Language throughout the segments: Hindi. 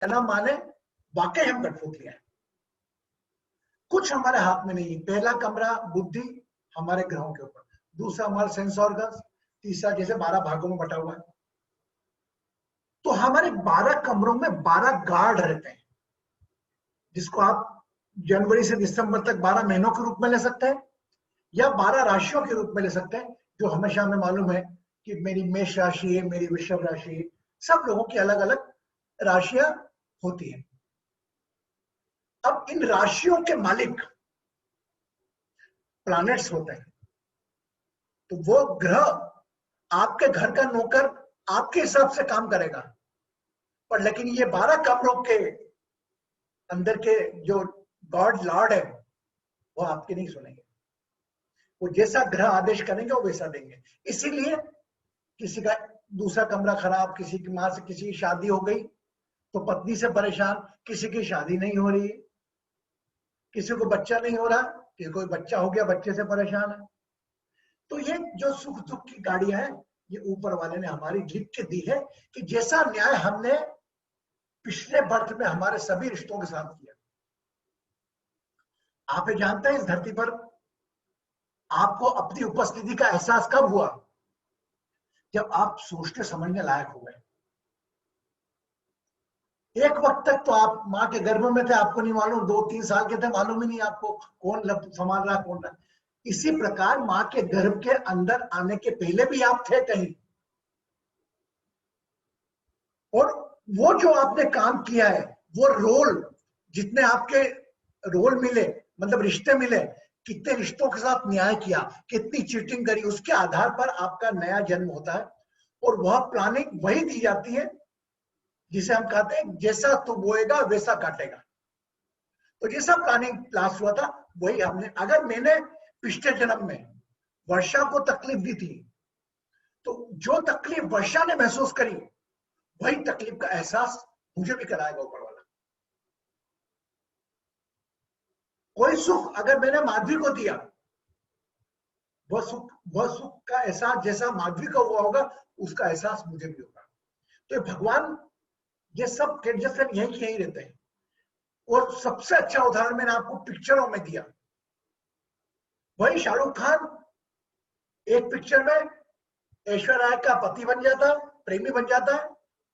ना माने वाकई हम कठपुतली हैं। कुछ हमारे हाथ में नहीं है। पहला कमरा बुद्धि हमारे ग्रहों के ऊपर, दूसरा हमारा सेंस ऑर्गन्स, तीसरा जैसे 12 भागों में बटा हुआ है। तो हमारे 12 कमरों में 12 गार्ड रहते हैं, जिसको आप जनवरी से दिसंबर तक 12 महीनों के रूप में ले सकते हैं या 12 राशियों के रूप में ले सकते हैं। जो हमेशा हमें मालूम है कि मेरी मेष राशि है, मेरी वृषभ राशि है, सब लोगों की अलग अलग राशियां होती हैं। अब इन राशियों के मालिक प्लैनेट्स होते हैं। तो वो ग्रह आपके घर का नौकर आपके हिसाब से काम करेगा, पर लेकिन ये 12 कमरों के अंदर के जो गॉड लॉर्ड है वो आपके नहीं सुनेंगे। वो जैसा ग्रह आदेश करेंगे वो वैसा देंगे। इसीलिए किसी का दूसरा कमरा खराब, किसी की मां से किसी की शादी हो गई तो पत्नी से परेशान, किसी की शादी नहीं हो रही, किसी को बच्चा नहीं हो रहा, किसी को बच्चा हो गया बच्चे से परेशान है। तो ये जो सुख दुख की गाड़ियां हैं, ये ऊपर वाले ने हमारी लिख के दी है कि जैसा न्याय हमने पिछले बर्थ में हमारे सभी रिश्तों के साथ किया। आप ये जानते हैं इस धरती पर आपको अपनी उपस्थिति का एहसास कब हुआ? जब आप सोचने समझने लायक हो गए। एक वक्त तक तो आप मां के गर्भ में थे, आपको नहीं मालूम, 2-3 साल के थे, मालूम ही नहीं आपको कौन संभाल रहा कौन रहा। इसी प्रकार मां के गर्भ के अंदर आने के पहले भी आप थे कहीं, और वो जो आपने काम किया है, वो रोल जितने आपके रोल मिले, मतलब रिश्ते मिले, कितने रिश्तों के साथ न्याय किया, कितनी चीटिंग करी, उसके आधार पर आपका नया जन्म होता है। और वह प्लानिंग वही दी जाती है जिसे हम कहते हैं जैसा तू बोएगा वैसा काटेगा। तो जैसा प्लानिंग लास्ट हुआ था वही हमने, अगर मैंने पिछले जन्म में वर्षा को तकलीफ दी थी तो जो तकलीफ वर्षा ने महसूस करी वही तकलीफ का एहसास मुझे भी कराएगा ऊपर वाला। कोई सुख अगर मैंने माधवी को दिया, वह सुख का एहसास जैसा माधवी का हुआ होगा उसका एहसास मुझे भी होगा। तो भगवान ये सब एडजस्टमेंट यही यही रहते हैं। और सबसे अच्छा उदाहरण मैंने आपको पिक्चरों में दिया। वही शाहरुख खान एक पिक्चर में ऐश्वर्या राय का पति बन जाता है, प्रेमी बन जाता है,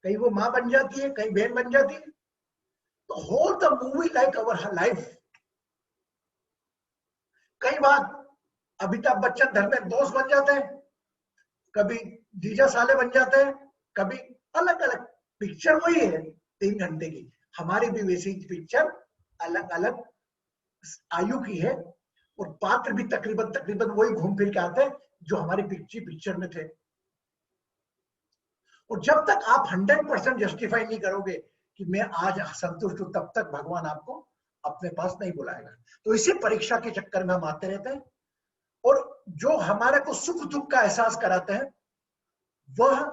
कहीं वो मां बन जाती है, कहीं बहन बन जाती है। तो whole the movie like our life. कई बार अमिताभ बच्चन धर्मेंद्र दोस्त बन जाते हैं, कभी जीजा साले बन जाते हैं, कभी अलग अलग। पिक्चर वही है 3 घंटे की, हमारी भी वैसी पिक्चर अलग अलग आयु की है, और पात्र भी तकरीबन तकरीबन वही घूम फिर के आते हैं जो हमारी पिक्चर में थे। और जब तक आप 100% जस्टिफाई नहीं करोगे कि मैं आज संतुष्ट हूं, तब तक भगवान आपको अपने पास नहीं बुलाएगा। तो इसी परीक्षा के चक्कर में हम आते रहते हैं, और जो हमारे को सुख दुख का एहसास कराते हैं वह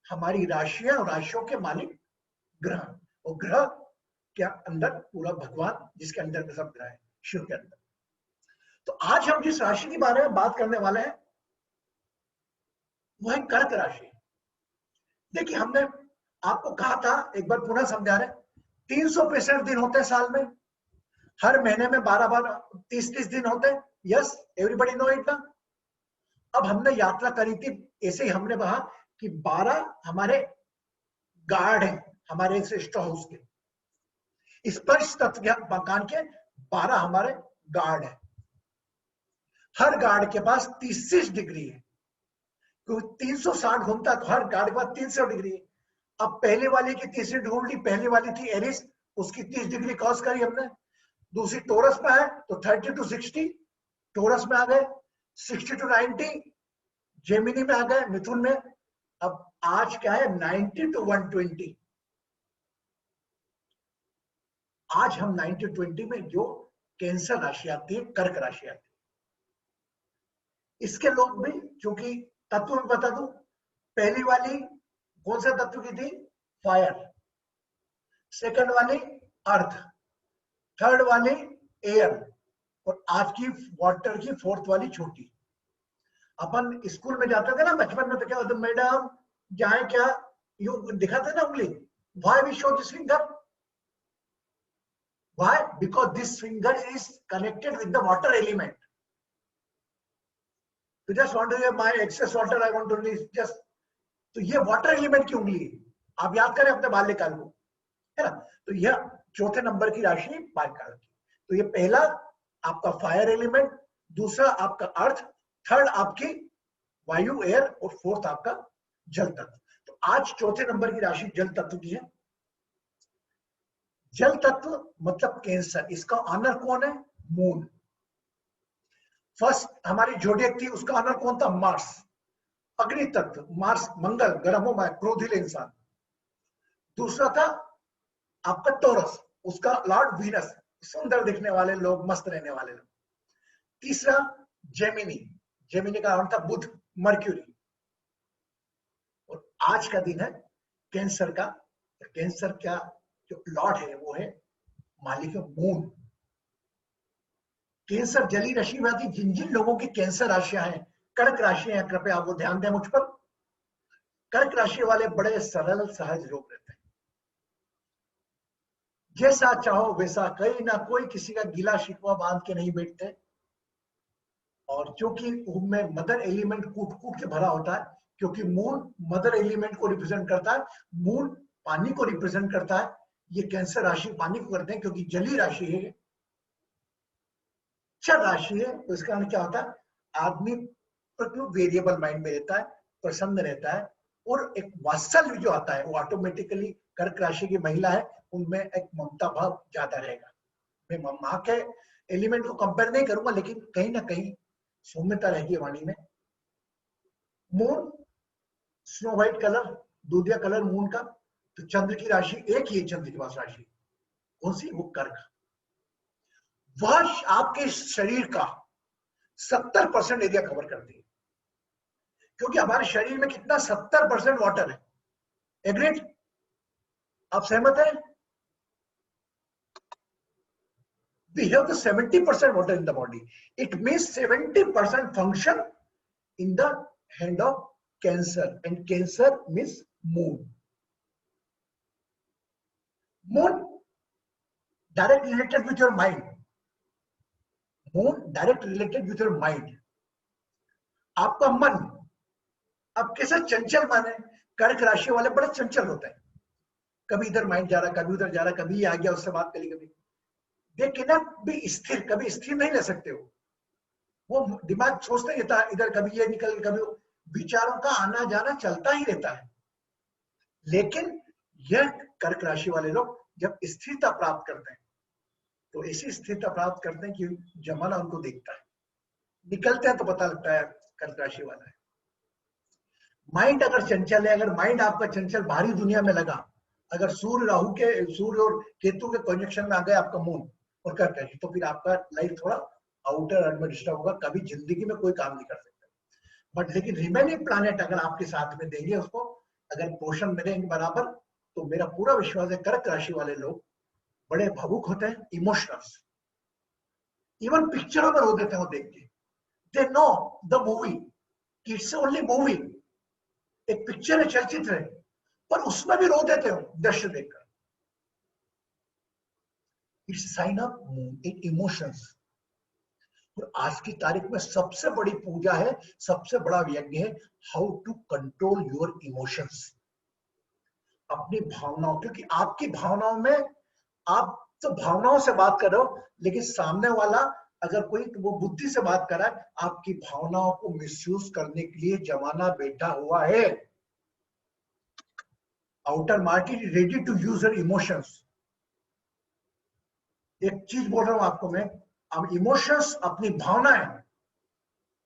हमारी राशियां और राशियों के मालिक ग्रह, और ग्रह के अंदर पूरा भगवान जिसके अंदर सब ग्रह है, शिव के अंदर। तो आज हम जिस राशि के बारे में बात करने वाले हैं वह है कर्क राशि। देखिए हमने आपको कहा था, एक बार पुनः समझा रहे, 365 दिन होते हैं साल में, हर महीने में 12 30 दिन होते हैं। यस, एवरीबॉडी नो इट ना। अब हमने यात्रा करी थी, ऐसे ही हमने कहा कि 12 हमारे गार्ड हैं, हमारे रेस्ट हाउस के स्पर्श तत्व मकान के 12 हमारे गार्ड हैं। हर गार्ड के पास 30 डिग्री है, क्योंकि 360 घूमता तो हर गार्ड के पास 300 डिग्री है। अब पहले वाले की तीसरी ढूंढ ली, पहले वाली थी एरिस, उसकी 30 डिग्री क्रॉस करी हमने। दूसरी टोरस में है तो 30 to 60 टोरस में आ गए, 60 to 90 जेमिनी में आ गए, मिथुन में। अब आज क्या है, 90 to 120। आज हम 90 to 20 में जो कैंसर राशि आती है, कर्क राशि आती है। इसके लोग भी, चूंकि तत्व में बता दूं, पहली वाली कौन सा तत्व की थी? फायर। सेकंड वाली अर्थ, थर्ड वाली एयर, और आज की वाटर की फोर्थ वाली छोटी। अपन स्कूल में जाते थे ना बचपन में, तो क्या होता, मैडम जाए क्या, यू दिखाते ना उंगली, why we show this finger, Why? Because this finger is connected with the water element. You just want to say my excess water I want to release, just तो ये वाटर एलिमेंट की उंगली है, आप याद करें अपने बाल्यकाल को, है ना। तो यह चौथे नंबर की राशि बाल्यकाल की। तो ये पहला आपका फायर एलिमेंट, दूसरा आपका अर्थ, थर्ड आपकी वायु एयर और फोर्थ आपका जल तत्व। तो आज चौथे नंबर की राशि जल तत्व की है। जल तत्व मतलब कैंसर, इसका ऑनर कौन है? मून। फर्स्ट हमारी जोडियक थी, उसका ऑनर कौन था? मार्स। अग्नि तत्व मार्स, मंगल, गर्मों में क्रोधिल इंसान। दूसरा था आपका टोरस, उसका लॉर्ड वीनस, सुंदर दिखने वाले लोग, मस्त रहने वाले लोग। तीसरा जेमिनी, जेमिनी का अर्थ था बुध, मर्क्यूरी। और आज का दिन है कैंसर का। कैंसर का जो लॉर्ड है वो है मालिक मून। कैंसर जली राशि में आती। जिन जिन लोगों की कैंसर राशियां हैं, कर्क राशि है, कृपया आप वो ध्यान दें मुझ पर। कर्क राशि वाले बड़े सरल सहज लोग रहते हैं, जैसा चाहो वैसा, कहीं ना कोई किसी का गिला शिकवा बांध के नहीं बैठते। और क्योंकि उनमें मदर एलिमेंट कूट कूट के भरा होता है, क्योंकि मून मदर एलिमेंट को रिप्रेजेंट करता है, मून पानी को रिप्रेजेंट करता है। ये कैंसर राशि पानी को करते हैं क्योंकि जली राशि है, चर राशि है। तो इसका मतलब क्या होता है? आदमी वेरिएबल माइंड में रहता है, प्रसन्न रहता है, और एक वात्सल्य जो आता है वो ऑटोमेटिकली, कर्क राशि की महिला है उनमें एक ममता भाव ज्यादा रहेगा। मैं माँ के एलिमेंट को कंपेयर नहीं करूंगा, लेकिन कहीं ना कहीं सौम्यता रहेगी वाणी में। मून स्नो व्हाइट कलर, दूधिया कलर मून का। तो चंद्र की राशि एक ही है, चंद्र के पास राशि कौन सी? वो कर्क। वह आपके शरीर का 70% एरिया कवर करती है, क्योंकि हमारे शरीर में कितना? 70% वाटर है। एग्रीड? आप सहमत हैं? We have the 70% water in the body. It means 70% function in the hand of Cancer, and Cancer means moon. Moon direct related with your mind. Moon direct related with your mind. आपका मन अब कैसे चंचल मन है। कर्क राशि वाले बड़े चंचल होते हैं, कभी इधर माइंड जा रहा, कभी उधर जा रहा, कभी ये आ गया उससे बात करी, कभी दे कैनॉट बी स्थिर, कभी स्थिर नहीं रह सकते हो। वो दिमाग सोचते रहता है, इधर कभी ये निकल, कभी विचारों का आना जाना चलता ही रहता है। लेकिन यह कर्क राशि वाले लोग जब स्थिरता प्राप्त करते हैं, तो ऐसी स्थिरता प्राप्त करते हैं कि जमाना उनको देखता है, निकलते हैं तो पता लगता है कर्क राशि वाला है। माइंड अगर चंचल है, अगर माइंड आपका चंचल बाहरी दुनिया में लगा, अगर सूर्य राहु के, सूर्य और केतु के कॉन्जक्शन में आ गए आपका मून और कर्क राशि, तो फिर आपका लाइफ थोड़ा आउटर एडमिनिस्ट्रेट होगा, कभी जिंदगी में कोई काम नहीं कर सकते। बट लेकिन रिमेनिंग प्लैनेट अगर आपके साथ में देंगे उसको, अगर पोषण में देंगे बराबर, तो मेरा पूरा विश्वास है कर्क राशि वाले लोग बड़े भावुक होते हैं, इमोशनल्स। इवन पिक्चरों में रो देते हैं वो देख के। They know the movie, it's only movie, एक पिक्चर है, चलचित्र है, पर उसमें भी रो देते हो दृश्य देखकर। It's sign of moon, it emotions. और आज की तारीख में सबसे बड़ी पूजा है, सबसे बड़ा यज्ञ है, how to control your emotions, अपनी भावनाओं। क्योंकि आपकी भावनाओं में, आप तो भावनाओं से बात कर रहे हो, लेकिन सामने वाला अगर कोई वो बुद्धि से बात कर रहा है, आपकी भावनाओं को मिसयूज करने के लिए जमाना बैठा हुआ है। Outer market is ready to use your emotions. एक चीज बोल रहा हूं आपको मैं, अब इमोशंस, अपनी भावनाएं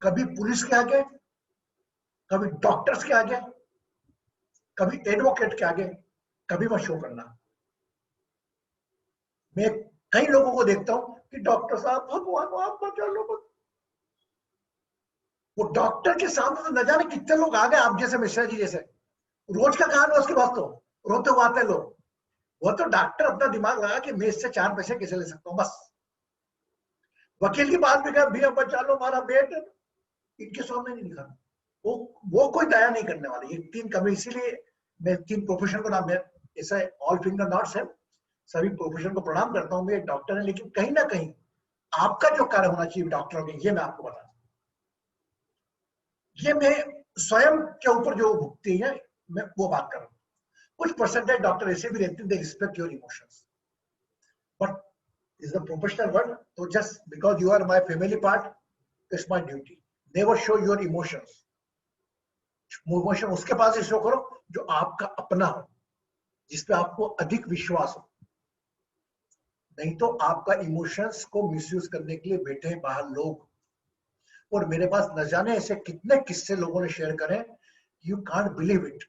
कभी पुलिस के आगे, कभी डॉक्टर्स के आगे, कभी एडवोकेट के आगे, कभी मत शो करना। मैं कई लोगों को देखता हूं कि डॉक्टर साहब भगवान आप बचा लो, वो डॉक्टर के सामने तो न जाने कितने लोग आ गए आप जैसे मिश्रा जी जैसे, रोज का काम है उसके बाद, तो रोते हुए आते लोग। वो तो डॉक्टर अपना दिमाग लगा कि मैं इससे 4 पैसे कैसे ले सकता हूं, बस। वकील की बात भी कहा, भैया बचा लो हमारा बेट, इनके सामने नहीं लिखा। वो कोई दया नहीं करने वाले। ये 3 कमी, इसीलिए मैं 3 प्रोफेशन को नाम, ऐसा ऑल फिंगर नॉट्स है, सभी प्रोफेशन को प्रणाम करता हूं, मैं एक डॉक्टर है, लेकिन कहीं ना कहीं आपका जो कार्य होना चाहिए डॉक्टरों के, ये मैं आपको बता, ये मैं स्वयं के ऊपर जो भुगती है मैं वो बात कर रहा हूँ। कुछ परसेंटेज डॉक्टर ऐसे भी रहते हैं, they respect your emotions, but is the professional world, तो just because you are my family part, it's my duty, never show your emotions. Emotion उसके पास ही शो करो जो आपका अपना हो, जिसपे आपको अधिक विश्वास हो, नहीं तो आपका इमोशंस को मिसयूज करने के लिए बैठे बाहर लोग। और मेरे पास न जाने ऐसे कितने किस्से लोगों ने शेयर करें, यू कांट बिलीव इट,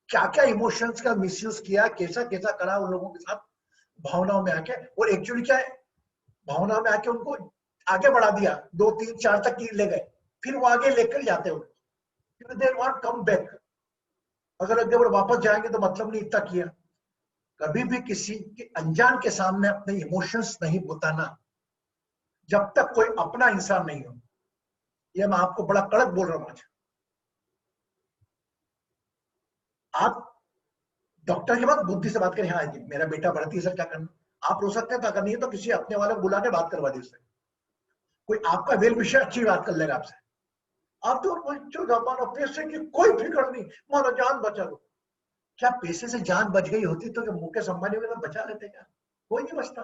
क्या क्या इमोशंस का मिसयूज किया, कैसा कैसा करा उन लोगों के साथ भावनाओं में आके। और एक्चुअली क्या है, भावनाओं में आके उनको आगे बढ़ा दिया, 2 3 4 तक ले गए, फिर वो आगे लेकर जाते हैं उनको, दे वांट कम बैक। अगर अगले बार वापस जाएंगे तो मतलब नहीं इतना किया। कभी भी किसी के अनजान के सामने अपने इमोशंस नहीं बताना, जब तक कोई अपना इंसान नहीं हो। ये मैं आपको बड़ा कड़क बोल रहा हूं आज। आप डॉक्टर के बाद बुद्धि से बात करें, हाँ जी मेरा बेटा भर्ती है सर, क्या करना, आप रो सकते हैं, तो अगर नहीं है तो किसी अपने वाले को बुला के बात करवा दी उससे, कोई आपका वेल विषय अच्छी बात कर लेगा आपसे। आप तो पैसे की कोई फिक्र नहीं, मानो जान बचा लो। क्या पैसे से जान बच गई होती तो जो मुकेश अंबानी वगैरह बचा लेते क्या? कोई नहीं बचता।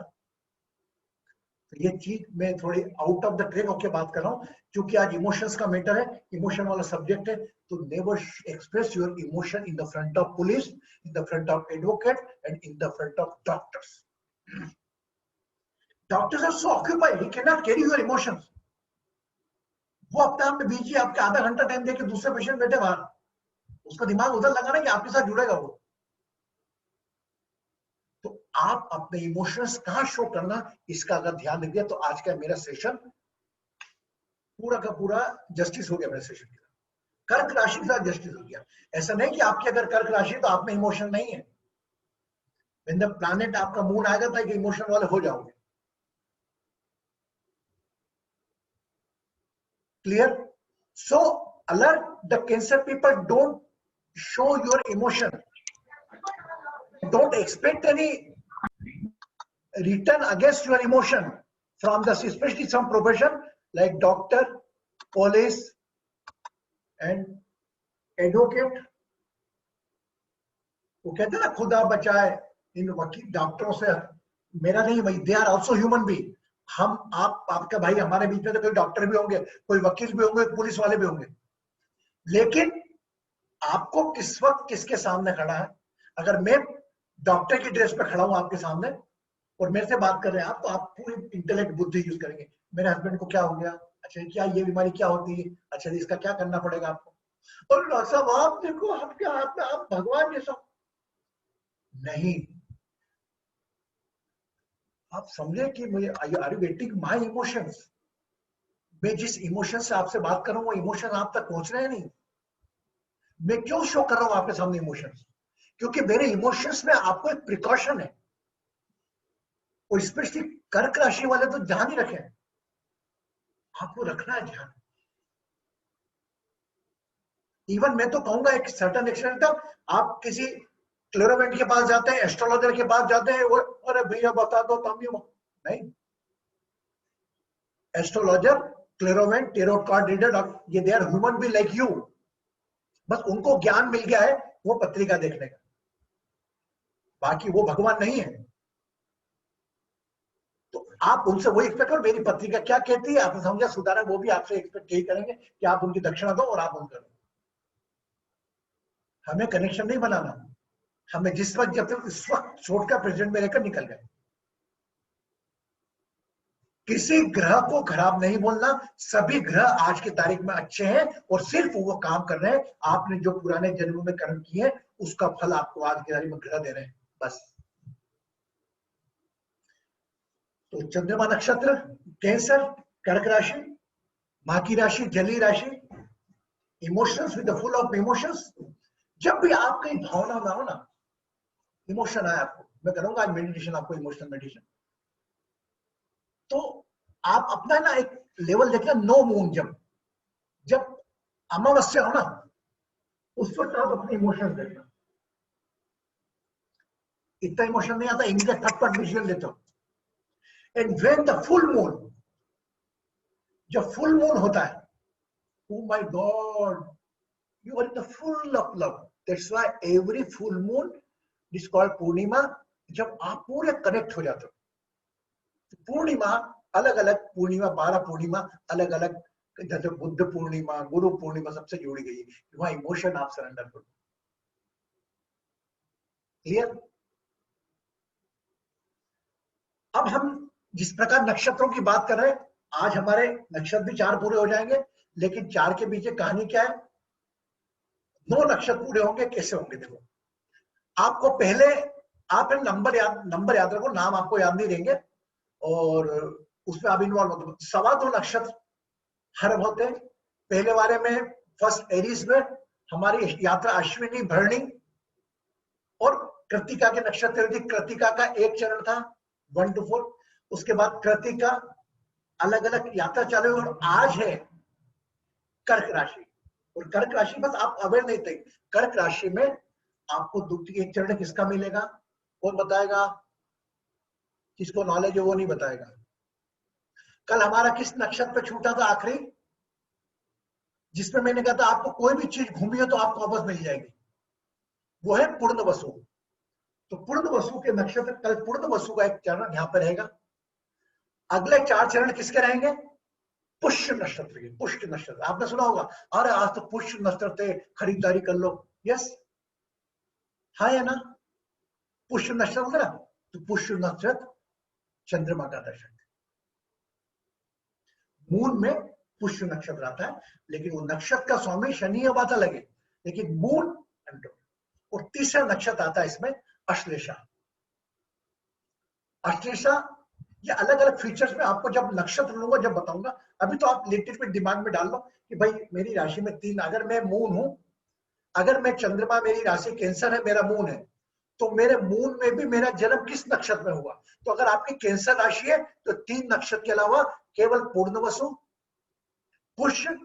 तो ये चीज मैं थोड़ी आउट ऑफ द ट्रेक होकर बात कर रहा हूँ, क्योंकि आज इमोशंस का मैटर है, इमोशन वाला सब्जेक्ट है। तो never express your emotion in the front of police, in the front of advocate and in the front of doctors. Doctors are so occupied, he can not carry your emotions. वो अपने आप में बिजी, आपके आधा घंटा टाइम देके दूसरे पेशेंट बैठे बाहर, उसका दिमाग उधर लगाना कि आपके साथ जुड़ेगा वो। तो आप अपने इमोशंस कहां शो करना, इसका अगर ध्यान रखिए तो आज का मेरा सेशन पूरा का पूरा जस्टिस हो गया। मेरे सेशन का कर्क राशि के साथ जस्टिस हो गया। ऐसा नहीं कि आपकी अगर कर्क राशि तो आप में इमोशन नहीं है। व्हेन द प्लैनेट आपका मून आएगा था कि इमोशन वाले हो जाओगे। Clear? So alert the cancer people, don't show your emotion, don't expect any return against your emotion from the, especially some profession like doctor, police and advocate। वो कहते हैं ना खुदा बचाए इन वकील डॉक्टरों से, मेरा नहीं भाई, they are also human being. हम आप आपका भाई, हमारे बीच में तो कोई डॉक्टर भी होंगे, कोई वकील भी होंगे, पुलिस वाले भी होंगे, लेकिन आपको किस वक्त किसके सामने खड़ा है। अगर मैं डॉक्टर की ड्रेस पे खड़ा हूं आपके सामने और मेरे से बात कर रहे हैं आप, तो आप पूरी इंटेलेक्ट बुद्धि यूज करेंगे, मेरे हस्बैंड को क्या हो गया, अच्छा क्या ये बीमारी क्या होती है, अच्छा इसका क्या करना पड़ेगा आपको। और डॉक्टर साहब आप देखो, हम क्या, आप भगवान जैसा नहीं। आप समझे कि मुझे are you getting my emotions. मैं जिस इमोशन से आपसे बात कर रहा हूं वो इमोशन आप तक पहुंच रहे हैं नहीं। मैं क्यों शो कर रहा हूं आपके सामने इमोशंस, क्योंकि मेरे इमोशंस में आपको एक प्रिकॉशन है। और स्पेशली कर्क राशि वाले तो ध्यान ही रखें, आपको रखना है ध्यान। इवन मैं तो कहूंगा एक सर्टेन एक्सटेंट तक आप किसी क्लेरोवेंट के पास जाते हैं, एस्ट्रोलॉजर के पास जाते हैं, वो अरे भैया बता दो तब नहीं। Astrologer, clairvoyant, tarot card reader, ये they are human be like you. बस उनको ज्ञान मिल गया है वो पत्रिका देखने का, बाकी वो भगवान नहीं है। तो आप उनसे वही एक्सपेक्ट करो, मेरी पत्रिका क्या कहती है, आपने समझा सुधारा, वो भी आपसे एक्सपेक्ट यही करेंगे कि आप उनकी दक्षिणा दो और आप उनका दो। हमें कनेक्शन नहीं बनाना, हमें जिस वक्त, जब तक इस वक्त छोड़ कर प्रेजेंट में रहकर निकल गए। किसी ग्रह को खराब नहीं बोलना, सभी ग्रह आज की तारीख में अच्छे हैं और सिर्फ वो काम कर रहे हैं, आपने जो पुराने जन्मों में कर्म किए उसका फल आपको आज की तारीख में ग्रह दे रहे हैं, बस। तो चंद्रमा नक्षत्र, कैंसर, कर्क राशि, मां की राशि जली राशि, emotions with the full of emotions. जब भी आप कहीं भावना में हो ना, इमोशन आया आपको, मैं करूंगा आज मेडिटेशन, आपको इमोशनल मेडिटेशन, तो आप अपना ना एक लेवल देखना, नो मून, जब जब अमावस्या हो ना, उस वक्त आप अपने इमोशंस देखना। इतना इमोशन नहीं आता, इनके थप्पड़ डिसीजन लेते हो। And when the full moon, जब फुल मून होता है, oh my God, you are in the full of love. That's why every full moon is called पूर्णिमा। जब आप पूरे कनेक्ट हो जाते हो। पूर्णिमा अलग अलग, पूर्णिमा 12 पूर्णिमा अलग अलग, जैसे बुद्ध पूर्णिमा, गुरु पूर्णिमा सबसे जोड़ी गई है, वहां इमोशन आप सरेंडर करो। क्लियर? अब हम जिस प्रकार नक्षत्रों की बात कर रहे हैं, आज हमारे नक्षत्र भी 4 पूरे हो जाएंगे, लेकिन 4 के पीछे कहानी क्या है? 9 नक्षत्र पूरे होंगे, कैसे होंगे देखो। आपको पहले, आप नंबर याद रखो, नाम आपको याद नहीं देंगे और उसमें आप इन्वॉल्व होते। 2.25 नक्षत्र हर होते हैं। पहले वाले में फर्स्ट एरीज में हमारी यात्रा अश्विनी, भरणी और कृतिका के नक्षत्र थी। कृतिका का एक चरण था 1 to 4। उसके बाद कृतिका अलग अलग यात्रा चालू हुई और आज है कर्क राशि। और कर्क राशि बस आप अवेयर नहीं थे, कर्क राशि में आपको द्वितीय एक चरण किसका मिलेगा, कौन बताएगा? जिसको नॉलेज है वो नहीं बताएगा। कल हमारा किस नक्षत्र पे छूटा था आखिरी, जिसमें मैंने कहा था आपको कोई भी चीज घूमी हो तो आपको वापस मिल जाएगी, वो है पूर्ण वसु। तो पूर्ण वसु के नक्षत्र, कल पूर्ण वसु का एक चरण यहां पर रहेगा। अगले 4 चरण किसके रहेंगे? पुष्य नक्षत्र के। पुष्य नक्षत्र आपने सुना होगा, अरे आज तो पुष्य नक्षत्र थे, खरीदारी कर लो। यस, हाँ या ना? पुष्य नक्षत्र ना, तो पुष्य नक्षत्र चंद्रमा का दर्शक, मून में पुष्य नक्षत्र आता है, लेकिन वो नक्षत्र का स्वामी शनि या बात अलग है, लेकिन मून और तीसरा नक्षत्र आता है इसमें अश्लेषा। अश्लेषा ये अलग अलग फीचर्स में आपको जब नक्षत्र लूंगा जब बताऊंगा। अभी तो आप लिटिल बिट दिमाग में डाल लो कि भाई मेरी राशि में 3, अगर मैं मून हूं, अगर मैं चंद्रमा, मेरी राशि कैंसर है, मेरा मून है, तो मेरे मून में भी मेरा जन्म किस नक्षत्र में हुआ। तो अगर आपकी कैंसर राशि है तो 3 नक्षत्र के अलावा केवल पूर्णवसु, पुष्य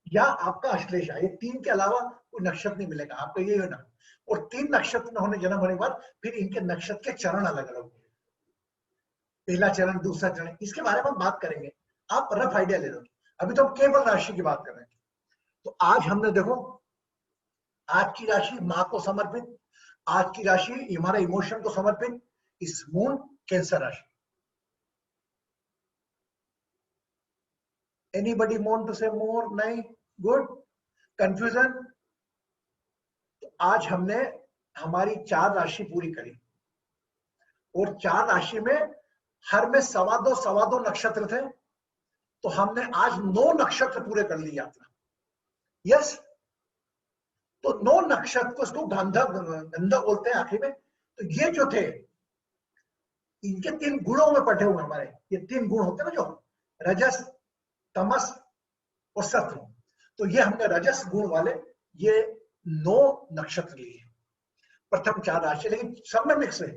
या आपका अश्लेषा, ये 3 के अलावा कोई नक्षत्र नहीं मिलेगा आपको, ये ना। और 3 नक्षत्र होने जन्म होने के बाद फिर इनके नक्षत्र के चरण अलग अलग होंगे, पहला चरण, दूसरा चरण, इसके बारे में हम बात करेंगे, आप रफ आइडिया ले लो। अभी तो हम केवल राशि की बात कर रहे हैं। तो आज हमने देखो, आज की राशि मां को समर्पित, आज की राशि हमारे इमोशन को समर्पित, इस मून कैंसर राशि। एनीबडी वांट टू से मोर? नहीं? गुड। कंफ्यूजन? तो आज हमने हमारी 4 राशि पूरी करी और 4 राशि में हर में 2.25 नक्षत्र थे, तो हमने आज 9 नक्षत्र पूरे कर ली यात्रा। यस, तो 9 नक्षत्र को इसको गंधा बोलते हैं आखिर में। तो ये जो थे, इनके 3 गुणों में पढ़े हुए हमारे, ये 3 गुण होते हैं ना, जो रजस, तमस और सत्व। तो ये हमने रजस गुण वाले ये 9 नक्षत्र लिए, प्रथम 4 राशि, लेकिन सब में मिक्स है।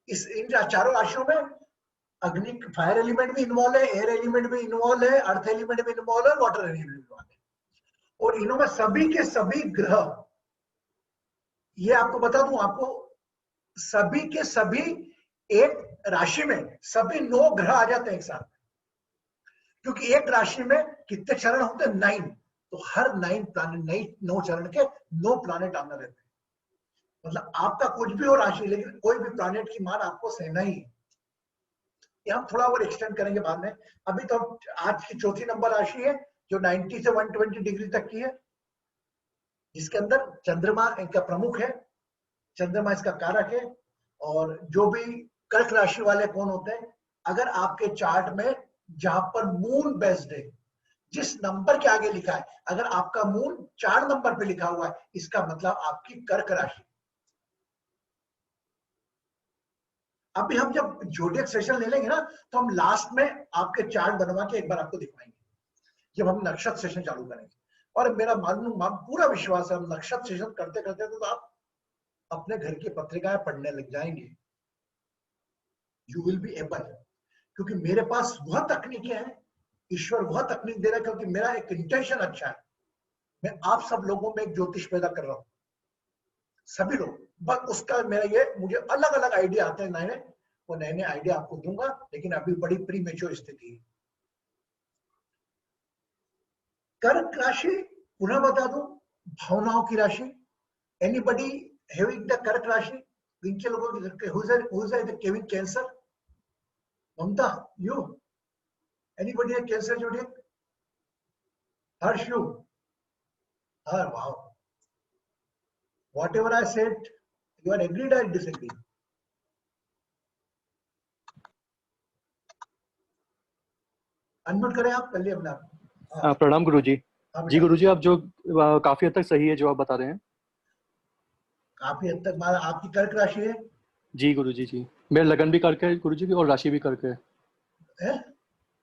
इस इन चारों राशियों में अग्नि, फायर एलिमेंट भी इन्वॉल्व है, एयर एलिमेंट भी इन्वॉल्व है, अर्थ एलिमेंट भी इन्वॉल्व है, वाटर एलिमेंट भी इन्वॉल्व है। और इनमें सभी के सभी ग्रह, ये आपको बता दूं, आपको सभी के सभी एक राशि में सभी 9 ग्रह आ जाते हैं एक साथ, क्योंकि एक राशि में कितने चरण होते हैं? 9। तो हर 9 प्लैनेट, 9 चरण के 9 प्लैनेट आना रहते हैं। मतलब आपका कुछ भी हो राशि, लेकिन कोई भी प्लैनेट की मान आपको सहना ही है। ये हम थोड़ा और एक्सटेंड करेंगे बाद में। अभी तो आज की चौथी नंबर राशि है जो 90 से 120 डिग्री तक की है, जिसके अंदर चंद्रमा इनका प्रमुख है, चंद्रमा इसका कारक है। और जो भी कर्क राशि वाले कौन होते हैं, अगर आपके चार्ट में जहां पर मून बेस्ड है, जिस नंबर के आगे लिखा है, अगर आपका मून 4 नंबर पे लिखा हुआ है, इसका मतलब आपकी कर्क राशि। अभी हम जब जोडियक सेशन ले लेंगे ना, तो हम लास्ट में आपके चार्ट बनवा के एक बार आपको दिखाएंगे, जब हम नक्षत्र सेशन चालू करेंगे। और मेरा मालूम पूरा विश्वास है, हम नक्षत्र सेशन करते करते तो आप अपने घर की पत्रिकाएं पढ़ने लग जाएंगे। यू विल बी एबल, क्योंकि मेरे पास वह तकनीकें हैं, ईश्वर वह तकनीक दे रहा है, क्योंकि मेरा एक इंटेंशन अच्छा है। मैं आप सब लोगों में एक ज्योतिष पैदा कर रहा हूं, सभी लोग, बस उसका मेरा ये, मुझे अलग अलग आइडिया आते हैं नए नए, वो नए नए आइडिया आपको दूंगा, लेकिन अभी बड़ी प्रीमेच्योर स्थिति है। कर्क राशि पुनः बता दूं, भावनाओं की राशि। एनीबडी हैविंग द कर्क राशि, इनके लोगों की who is having cancer? Mamta, you? Anybody है कैंसर जोडियक? हर्ष, यू? हर, wow, whatever I said, you are agreed or disagree? Unmute करें आप, कर लिए अपने आप। प्रणाम गुरुजी। हाँ जी बेटा, गुरुजी, आप जो काफी हद तक सही है जो आप बता रहे हैं। काफी हद तक आपकी कर्क राशि है? जी गुरुजी जी, मेरा लगन भी करके है गुरुजी भी, और राशि भी करके है। हैं?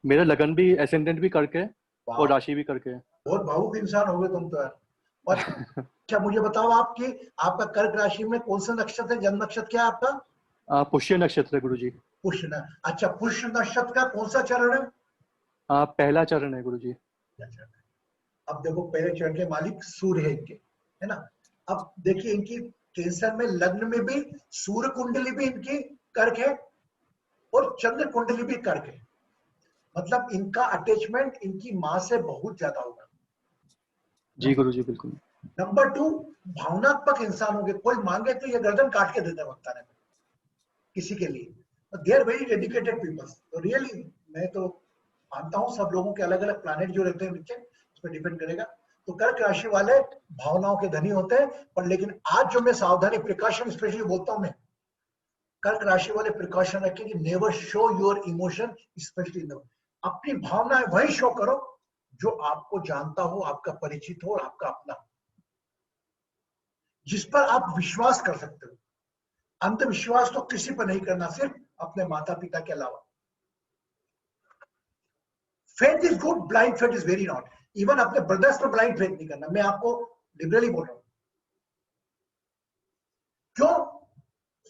मेरा लगन भी एसेंडेंट भी करके है और वाह, राशि भी करके है। बहुत भावुक इंसान हो गए तुम तो यार। और क्या मुझे बताओ, आपकी आपका कर्क राशि में कौन सा नक्षत्र है? जन्म नक्षत्र क्या है आपका? पुष्य नक्षत्र है गुरुजी। पुष्य न, अच्छा, पुष्य नक्षत्र का कौन सा चरण है? पहला चरण है गुरुजी। अच्छा, अब देखो, पहले चरण के मालिक सूर्य है इनके, है ना। अब देखिए, इनकी कैंसर में लग्न में भी सूर्य कुंडली भी इनकी कर्क है, और चंद्र कुंडली भी कर्क है। मतलब इनका अटैचमेंट इनकी मां से बहुत ज्यादा होगा। जी गुरुजी बिल्कुल। नंबर 2, भावनात्मक इंसान होंगे, कोई मांगे तो ये गर्दन काट के देते वक्त आने में किसी के लिए। They are very dedicated peoples. तो रियली मैं तो मानता हूँ सब लोगों के अलग अलग प्लैनेट जो रहते हैं नीचे, उस पर डिपेंड करेगा। तो कर्क राशि वाले भावनाओं के धनी होते हैं, पर लेकिन आज जो मैं सावधानी, प्रिकॉशन स्पेशली बोलता हूँ मैं, कर्क राशि वाले प्रिकॉशन रखें कि never show your emotion, specially अपनी भावनाएं वही शो करो जो आपको जानता हो, आपका परिचित हो और आपका अपना हो, जिस पर आप विश्वास कर सकते हो। अंधविश्वास तो किसी पर नहीं करना, सिर्फ अपने माता पिता के अलावा। Faith is good, blind faith is very not. Even अपने ब्रदर्स पर ब्लाइंड फेथ नहीं करना, मैं आपको लिबरली बोल रहा हूं। क्यों?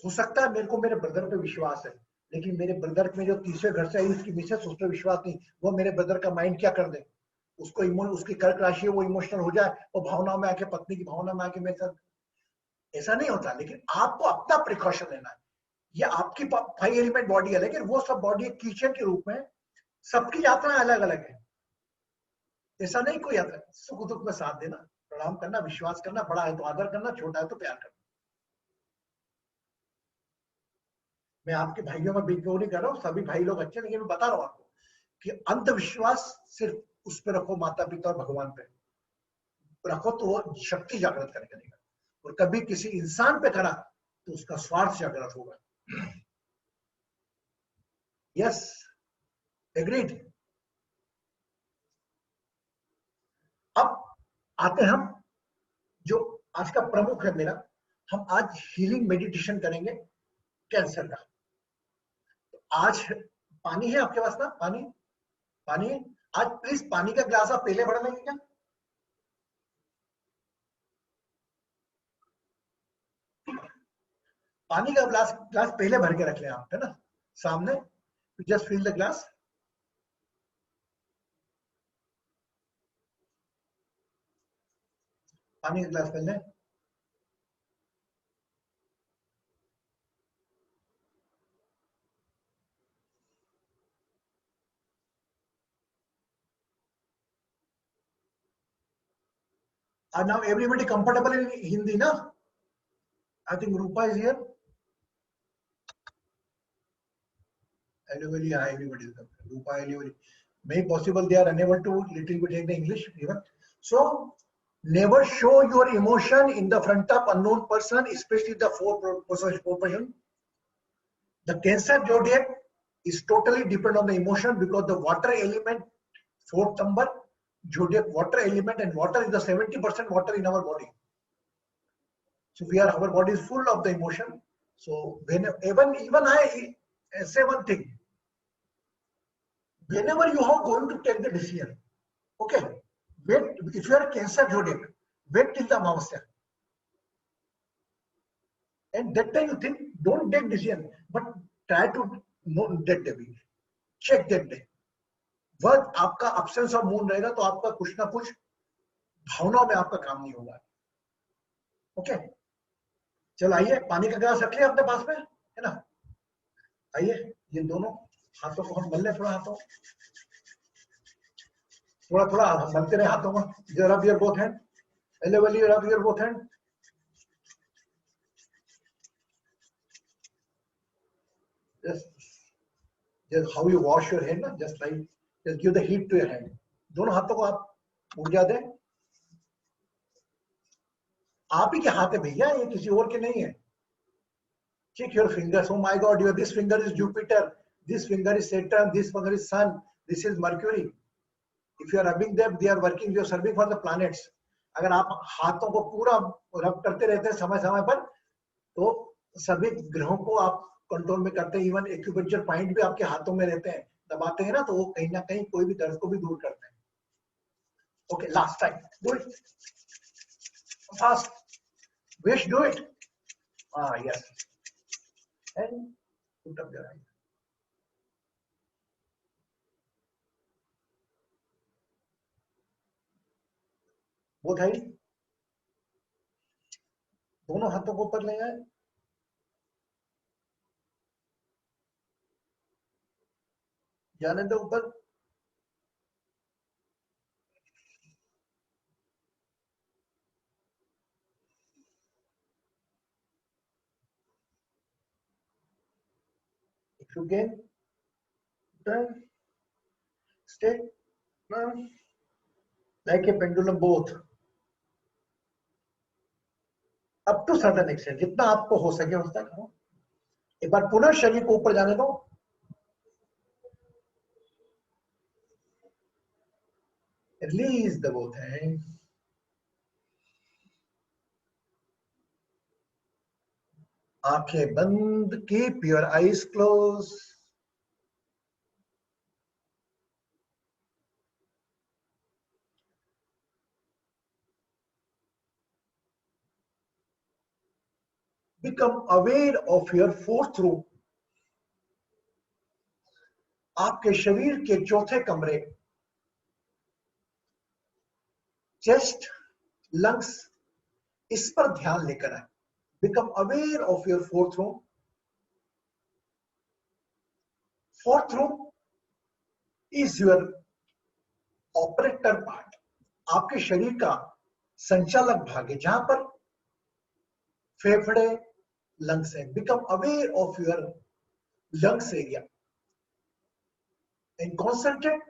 हो सकता है मेरे को मेरे ब्रदर पे विश्वास है, लेकिन मेरे ब्रदर में जो तीसरे घर से आई उसकी मिसेस, उस पर विश्वास नहीं। वो मेरे ब्रदर का माइंड क्या कर दे, उसको उसकी कर्क राशि है, वो इमोशनल हो जाए, वो भावनाओं में आके, पत्नी की भावना में आके मेरे साथ, ऐसा नहीं होता। लेकिन आपको अपना प्रिकॉशन लेना है। ये आपकी 5 एलिमेंट बॉडी है, लेकिन वो सब बॉडी एक किचन के रूप में, सबकी यात्रा अलग अलग है। ऐसा नहीं कोई यात्रा, सुख दुख में साथ देना, प्रणाम करना, विश्वास करना, बड़ा है तो आदर करना, छोटा है तो प्यार करना। मैं आपके भाइयों में बिल्कुल नहीं कर रहा हूँ, सभी भाई लोग अच्छे, लेकिन मैं बता रहा हूँ आपको कि अंधविश्वास सिर्फ उस पर रखो, माता पिता और भगवान पे रखो, तो वो शक्ति जागृत करके देगा। और कभी किसी इंसान पे करा तो उसका स्वार्थ जागृत होगा। Yes, agreed. अब आते हम जो आज का प्रमुख है मेरा, हम आज हीलिंग मेडिटेशन करेंगे कैंसर का। तो आज पानी है आपके पास ना? पानी, पानी है? आज प्लीज पानी का ग्लास आप पहले भर लेंगे क्या? पानी का ग्लास ग्लास पहले भर के रख लें आप, है ना, सामने। Just fill the glass. पानी का ग्लास पहले। And now everybody comfortable in Hindi, na? I think Rupa is here. Everybody, everybody is comfortable. Rupa, everybody. May possible they are unable to little bit take the English even. So never show your emotion in the front of unknown person, especially the four person. The Cancer zodiac is totally dependent on the emotion, because the water element, fourth number zodiac, water element, and water is the 70% water in our body. So our body is full of the emotion. So when even I say one thing, whenever you are going to take the decision, okay, wait. If you are Cancer zodiac, wait till the Amavasya, and that time you think, don't take decision, but try to know that day, check that day. वह आपका absence of moon रहेगा तो आपका कुछ ना कुछ भावनाओं में आपका काम नहीं होगा। ओके, चलो आइए, पानी का गिलास रख लिया अपने पास में, है ना? आइए, ये दोनों हाथों को हम मल लें, थोड़ा हाथों, थोड़ा थोड़ा हम मलते रहे हाथों को। रब your both hand, equally rub your both hand. just how you wash your hand, ना, just like just give the heat to your hand. दोनों हाथों को आप ऊर्जा दें। आप ही के हाथ है भैया, ये किसी और के नहीं है। Check your fingers. Oh my God, your this finger is Jupiter, this finger is Saturn, this finger is Sun, this is Mercury. If you are rubbing them, they are working. You are serving for the planets. अगर आप हाथों को पूरा रब करते रहते हैं समय समय पर, तो सभी ग्रहों को आप कंट्रोल में करते हैं। इवन एक्यूपंक्चर पॉइंट भी आपके हाथों में रहते हैं, दबाते हैं ना, तो वो कहीं ना कहीं कोई भी दर्द को भी दूर करते हैं। Okay, last time, do it fast, wish, do it. Yes, and put up your eye. वो था, दोनों हाथों को ऊपर ले आए, जाने दो ऊपर। If you can turn, stay, turn, like a pendulum both, up to certain extent, जितना आपको हो सके उस तक हो। एक बार पुनः शरीर को ऊपर जाने दो। Release the both hands. आंखें बंद, keep your eyes closed. Become aware of your fourth room. आपके शरीर के चौथे कमरे, चेस्ट, लंग्स, इस पर ध्यान लेकर आए। Become aware of your fourth room. Fourth room is your operator part. आपके शरीर का संचालक भाग है, जहां पर फेफड़े, लंग्स है। Become aware of your lungs area and concentrate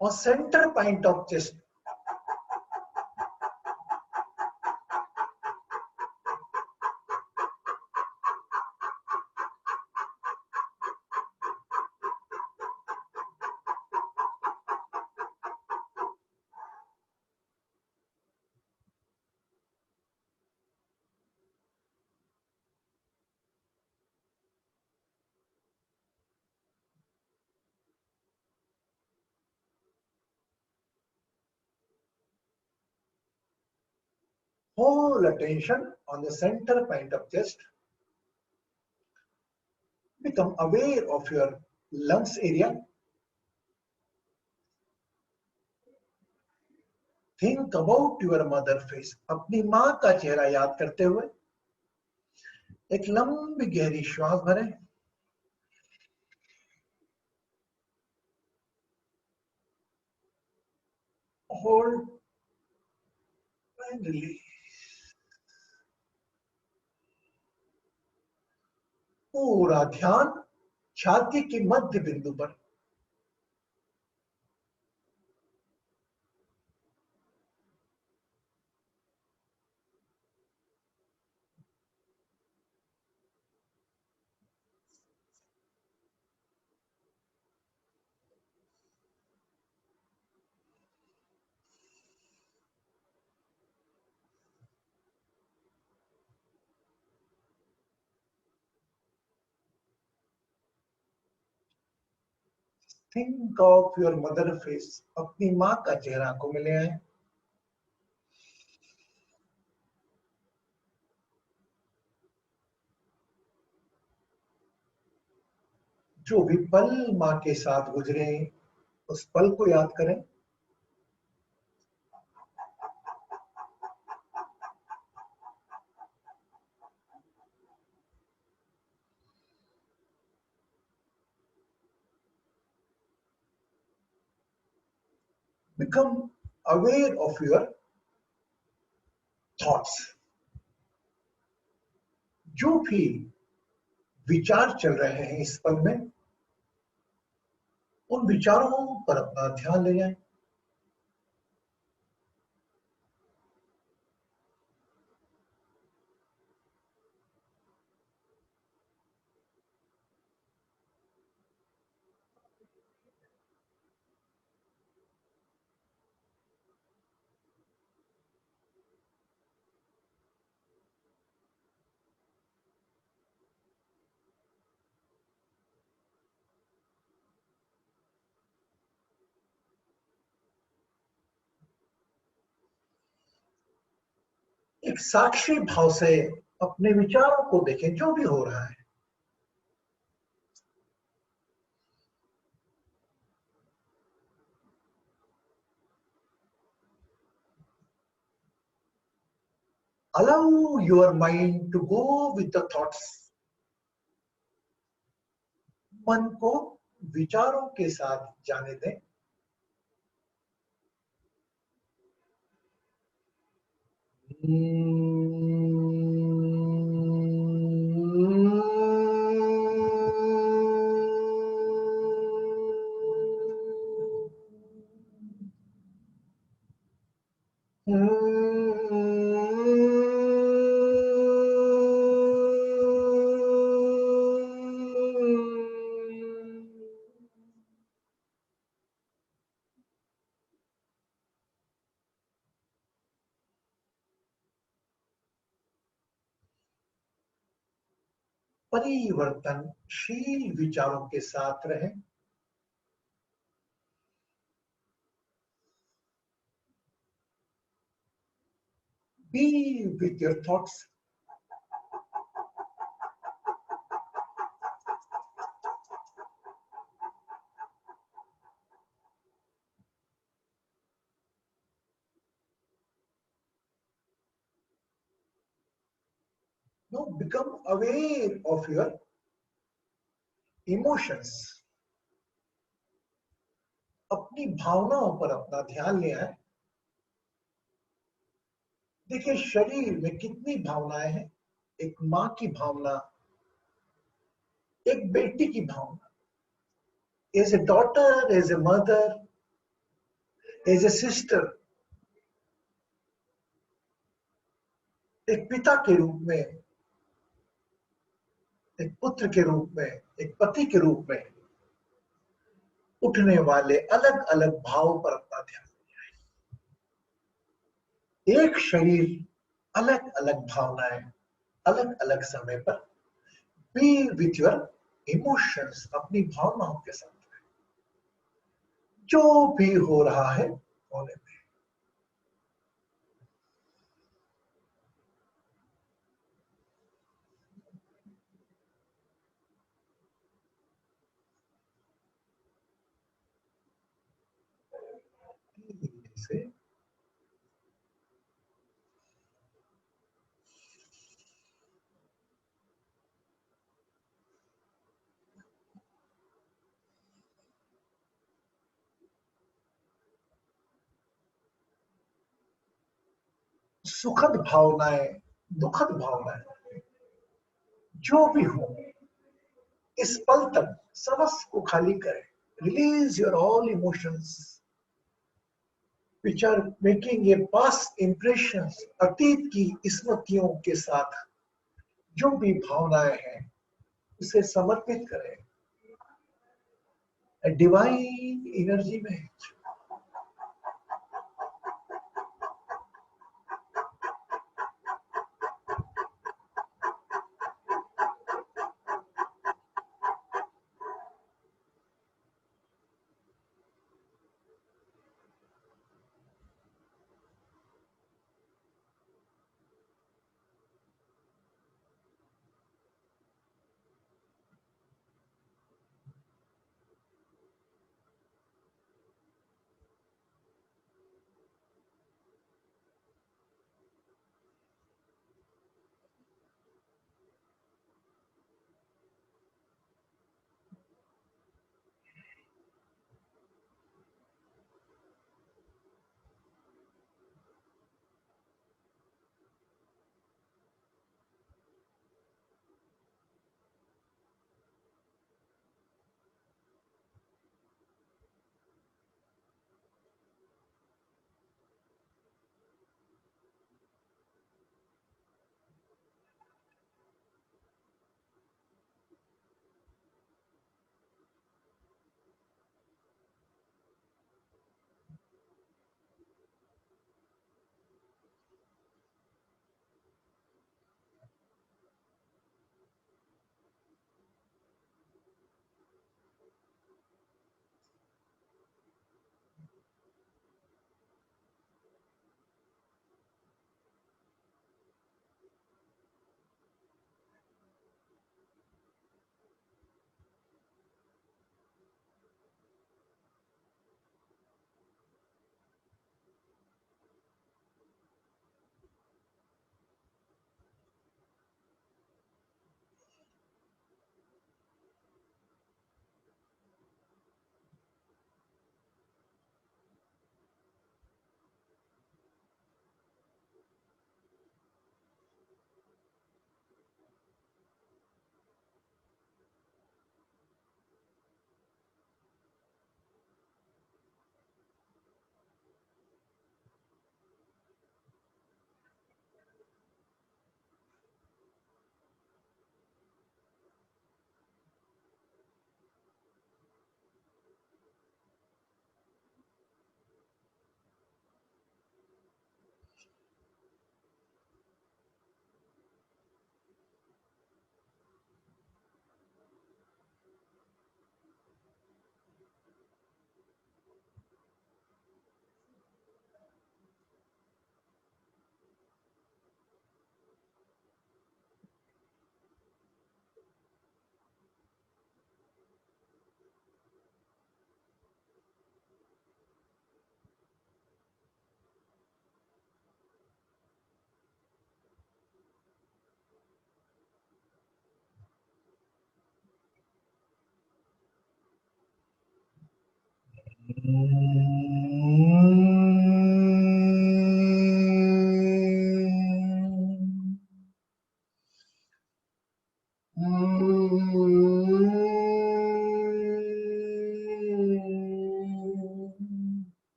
on center point of chest. Whole attention on the center point of chest. Become aware of your lungs area. Think about your mother face. अपनी माँ का चेहरा याद करते हुए एक लंबी गहरी श्वास भरें। Hold and release. पूरा ध्यान छाती की मध्य बिंदु पर। Think of your mother face. अपनी माँ का चेहरा आंखों में ले आए। जो भी पल माँ के साथ गुजरे, उस पल को याद करें। become aware of your thoughts. जो भी विचार चल रहे हैं इस पल में, उन विचारों पर अपना ध्यान ले जाएं। एक साक्षी भाव से अपने विचारों को देखें, जो भी हो रहा है। Allow your mind to go with the thoughts. मन को विचारों के साथ जाने दें। परिवर्तनशील विचारों के साथ रहें। Be with your thoughts. Now become aware of your emotions. अपनी भावनाओं पर अपना ध्यान ले आए। देखिए शरीर में कितनी भावनाएं हैं। एक माँ की भावना, एक बेटी की भावना, as a daughter, as a mother, as a sister, एक पिता के रूप में, एक पुत्र के रूप में, एक पति के रूप में उठने वाले अलग अलग भाव पर अपना ध्यान दिया है। एक शरीर, अलग अलग भावनाएं, अलग अलग समय पर। बी विथ योर इमोशंस, अपनी भावनाओं के साथ जो भी हो रहा है होने में। से सुखद भावनाएं, दुखद भावनाएं, जो भी हो, इस पल तक समस्त को खाली करें। Release your all emotions which are making a past impressions, अतीत की स्मृतियों के साथ जो भी भावनाएं हैं उसे समर्पित करें डिवाइन एनर्जी में।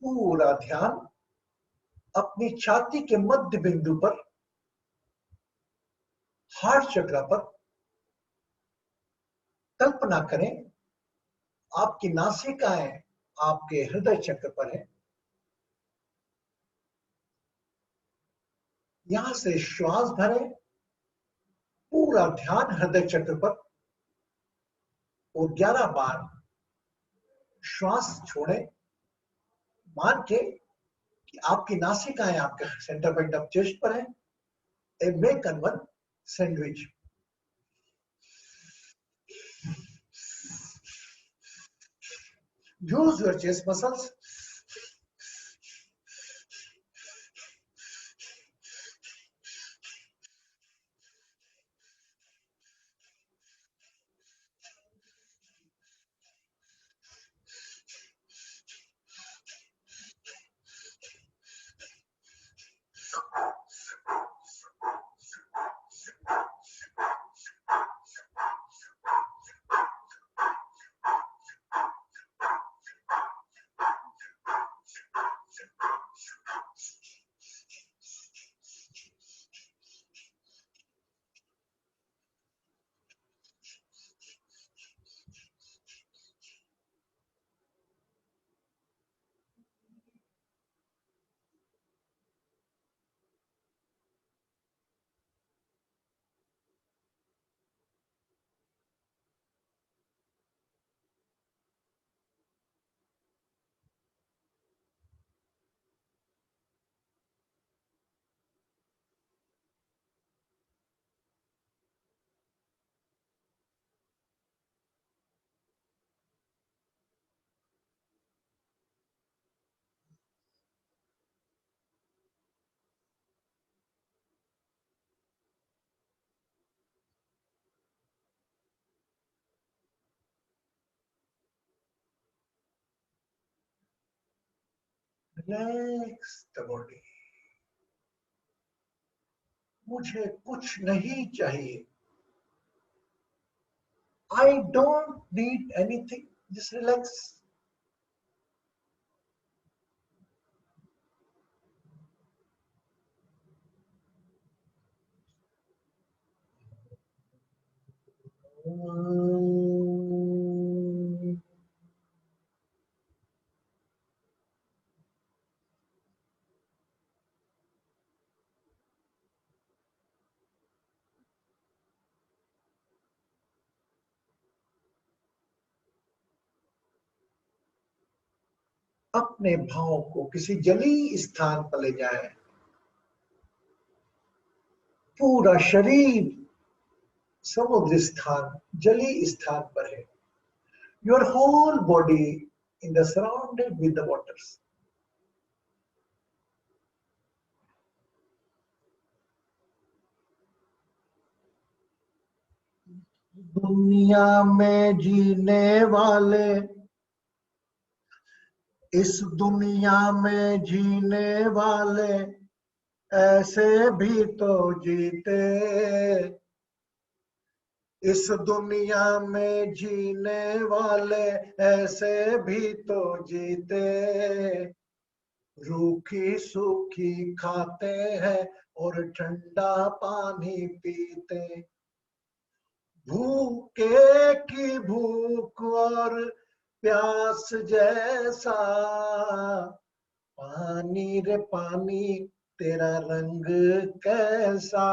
पूरा ध्यान अपनी छाती के मध्य बिंदु पर, हार्ट चक्र पर। कल्पना करें आपकी नासिकाएं आपके हृदय चक्र पर है। यहां से श्वास भरें, पूरा ध्यान हृदय चक्र पर, और 11 बार श्वास छोड़ें। मान के कि आपकी नासिकाएं आपके सेंटर पॉइंट ऑफ चेस्ट पर है। A make one sandwich. use your chest muscles. Relax the body. मुझे कुछ नहीं चाहिए. I don't need anything. Just relax. अपने भाव को किसी जलीय स्थान पर ले जाएं. पूरा शरीर समुद्र स्थान, जलीय स्थान पर है. Your whole body in the surrounded with the waters. दुनिया में जीने वाले, इस दुनिया में जीने वाले ऐसे भी तो जीते. इस दुनिया में जीने वाले ऐसे भी तो जीते. रूखी सूखी खाते हैं और ठंडा पानी पीते. भूखे की भूख और प्यास जैसा, पानी रे पानी तेरा रंग कैसा.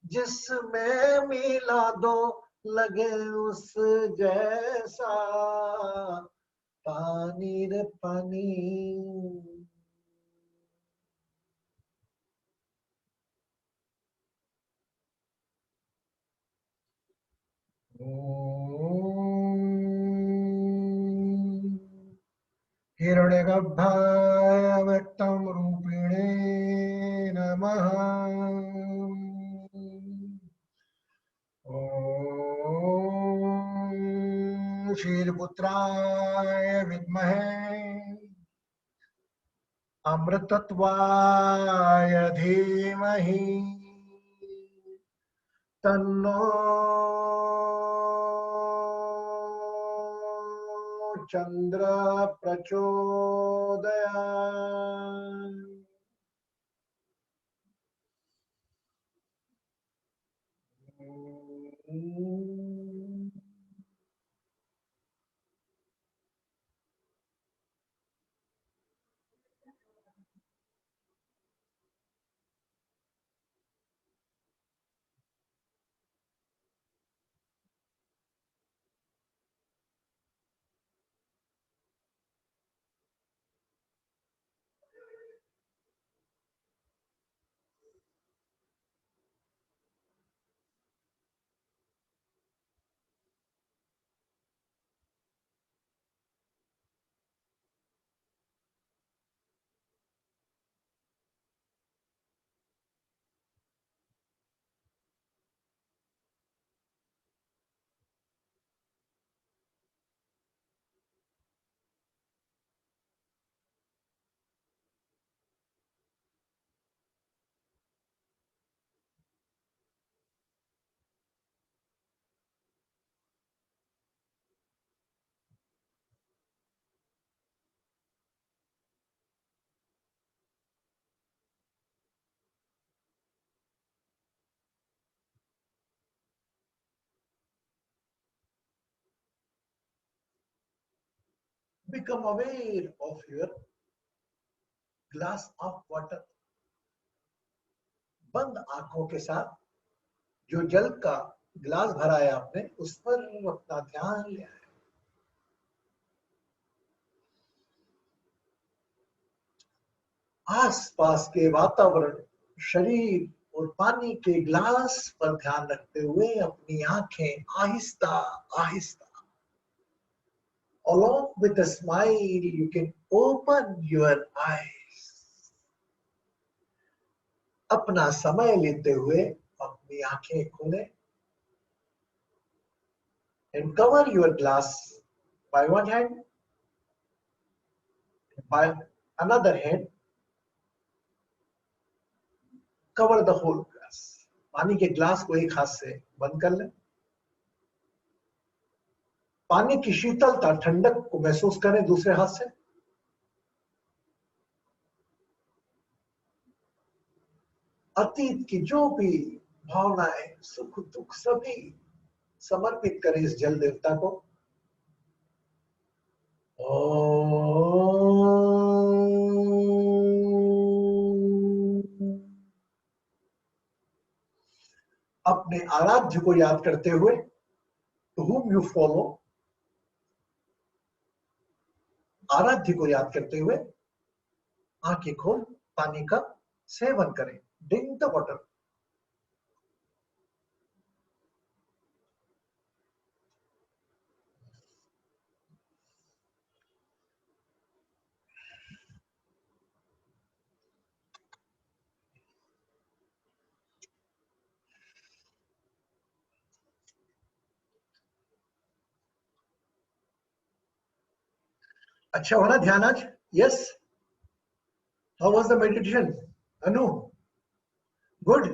जिसमें मिला दो लगे उस जैसा, पानी रे पानी. हिरण्यगर्भाय व्यक्तं रूपिणे नमः. शीलपुत्राय विद्महे अमृतत्वाय धीमहि तन्नो चंद्र प्रचोदयात्। Become aware of your glass of water. बंद आंखों के साथ जो जल का गिलास भरा है आपने, उस पर अपना ध्यान ले आए। आसपास के वातावरण, शरीर और पानी के गिलास पर ध्यान रखते हुए अपनी आंखें Aahista Aahista, along with a smile, you can open your eyes. अपना समय लेते हुए अपनी आंखें खोलें and cover your glass by one hand, by another hand cover the whole glass. पानी के ग्लास को एक हाथ से बंद कर लें। पानी की शीतलता, ठंडक को महसूस करें दूसरे हाथ से। अतीत की जो भी भावनाएं, सुख दुख, सभी समर्पित करें इस जल देवता को। अपने आराध्य को याद करते हुए, to whom you follow, आराध्य को याद करते हुए आंखें खोल पानी का सेवन करें। Drink the water. अच्छा हो ना ध्यान आज? Yes. How was the meditation Anu? Good.